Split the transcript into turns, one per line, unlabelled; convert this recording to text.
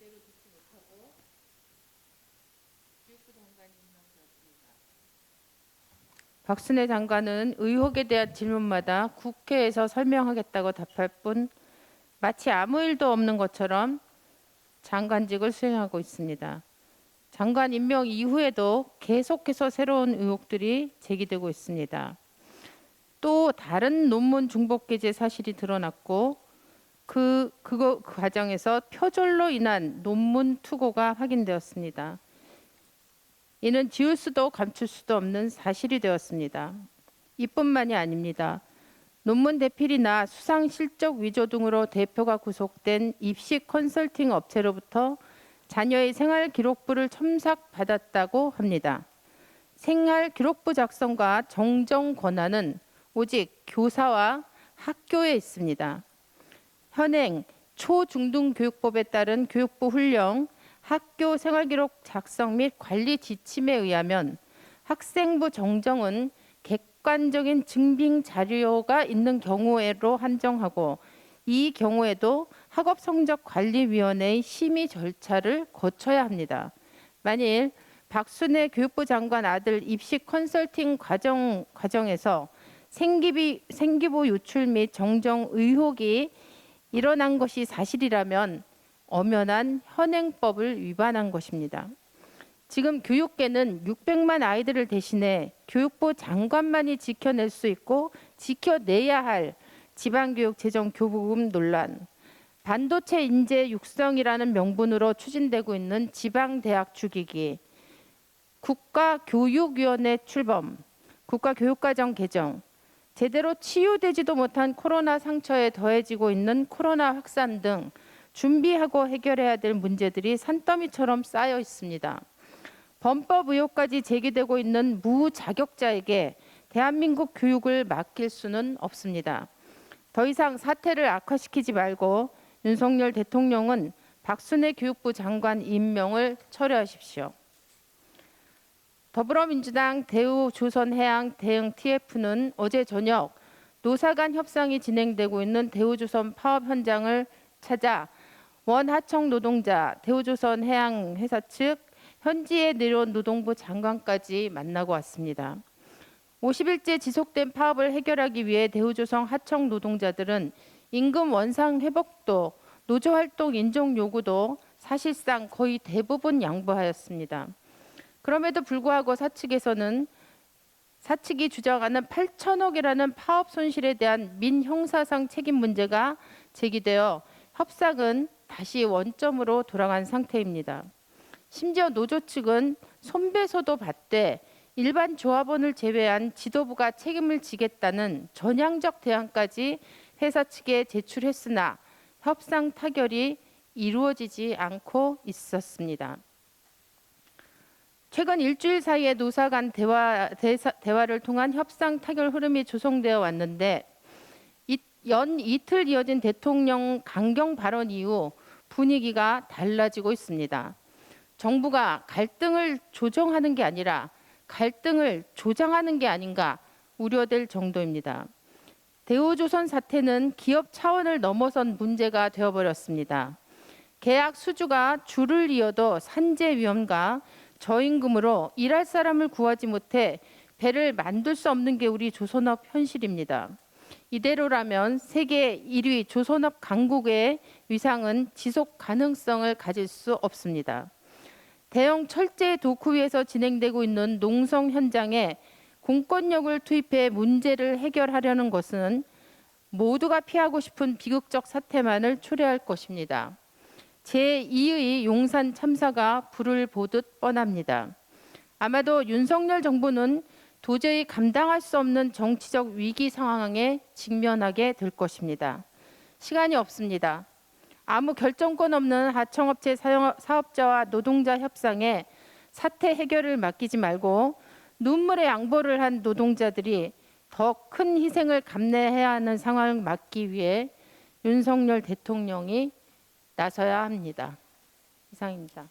제대로 듣지 못하고 교육부 장관이 임명되었습니다. 박순애 장관은 의혹에 대한 질문마다 국회에서 설명하겠다고 답할 뿐 마치 아무 일도 없는 것처럼 장관직을 수행하고 있습니다. 장관 임명 이후에도 계속해서 새로운 의혹들이 제기되고 있습니다. 또 다른 논문 중복 게재 사실이 드러났고 그 과정에서 표절로 인한 논문 투고가 확인되었습니다. 이는 지울 수도 감출 수도 없는 사실이 되었습니다. 이뿐만이 아닙니다. 논문 대필이나 수상 실적 위조 등으로 대표가 구속된 입시 컨설팅 업체로부터 자녀의 생활 기록부를 첨삭받았다고 합니다. 생활 기록부 작성과 정정 권한은 오직 교사와 학교에 있습니다. 현행 초중등교육법에 따른 교육부 훈령, 학교 생활기록 작성 및 관리 지침에 의하면 학생부 정정은 객관적인 증빙 자료가 있는 경우에로 한정하고 이 경우에도 학업성적관리위원회의 심의 절차를 거쳐야 합니다. 만일 박순애 교육부 장관 아들 입시 컨설팅 과정에서 생기부 유출 및 정정 의혹이 일어난 것이 사실이라면 엄연한 현행법을 위반한 것입니다. 지금 교육계는 600만 아이들을 대신해 교육부 장관만이 지켜낼 수 있고 지켜내야 할 지방교육 재정 교부금 논란, 반도체 인재 육성이라는 명분으로 추진되고 있는 지방대학 죽이기, 국가교육위원회 출범, 국가교육과정 개정, 제대로 치유되지도 못한 코로나 상처에 더해지고 있는 코로나 확산 등 준비하고 해결해야 될 문제들이 산더미처럼 쌓여 있습니다. 범법 의혹까지 제기되고 있는 무자격자에게 대한민국 교육을 맡길 수는 없습니다. 더 이상 사태를 악화시키지 말고 윤석열 대통령은 박순애 교육부 장관 임명을 철회하십시오. 더불어민주당 대우조선해양 대응 TF는 어제 저녁 노사 간 협상이 진행되고 있는 대우조선 파업 현장을 찾아 원하청 노동자, 대우조선해양회사 측 현지에 내려온 노동부 장관까지 만나고 왔습니다. 50일째 지속된 파업을 해결하기 위해 대우조선 하청 노동자들은 임금 원상 회복도 노조활동 인정 요구도 사실상 거의 대부분 양보하였습니다. 그럼에도 불구하고 사측이 주장하는 8천억이라는 파업 손실에 대한 민형사상 책임 문제가 제기되어 협상은 다시 원점으로 돌아간 상태입니다. 심지어 노조 측은 손배소도 받되 일반 조합원을 제외한 지도부가 책임을 지겠다는 전향적 대안까지 회사 측에 제출했으나 협상 타결이 이루어지지 않고 있었습니다. 최근 일주일 사이에 노사 간 대화를 통한 협상 타결 흐름이 조성되어 왔는데 연 이틀 이어진 대통령 강경 발언 이후 분위기가 달라지고 있습니다. 정부가 갈등을 조정하는 게 아니라 갈등을 조장하는 게 아닌가 우려될 정도입니다. 대우조선 사태는 기업 차원을 넘어선 문제가 되어버렸습니다. 계약 수주가 줄을 이어도 산재 위험과 저임금으로 일할 사람을 구하지 못해 배를 만들 수 없는 게 우리 조선업 현실입니다. 이대로라면 세계 1위 조선업 강국의 위상은 지속 가능성을 가질 수 없습니다. 대형 철제 도쿠위에서 진행되고 있는 농성 현장에 공권력을 투입해 문제를 해결하려는 것은 모두가 피하고 싶은 비극적 사태만을 초래할 것입니다. 제2의 용산 참사가 불을 보듯 뻔합니다. 아마도 윤석열 정부는 도저히 감당할 수 없는 정치적 위기 상황에 직면하게 될 것입니다. 시간이 없습니다. 아무 결정권 없는 하청업체 사업자와 노동자 협상에 사태 해결을 맡기지 말고 눈물의 양보를 한 노동자들이 더 큰 희생을 감내해야 하는 상황을 막기 위해 윤석열 대통령이 나서야 합니다. 이상입니다.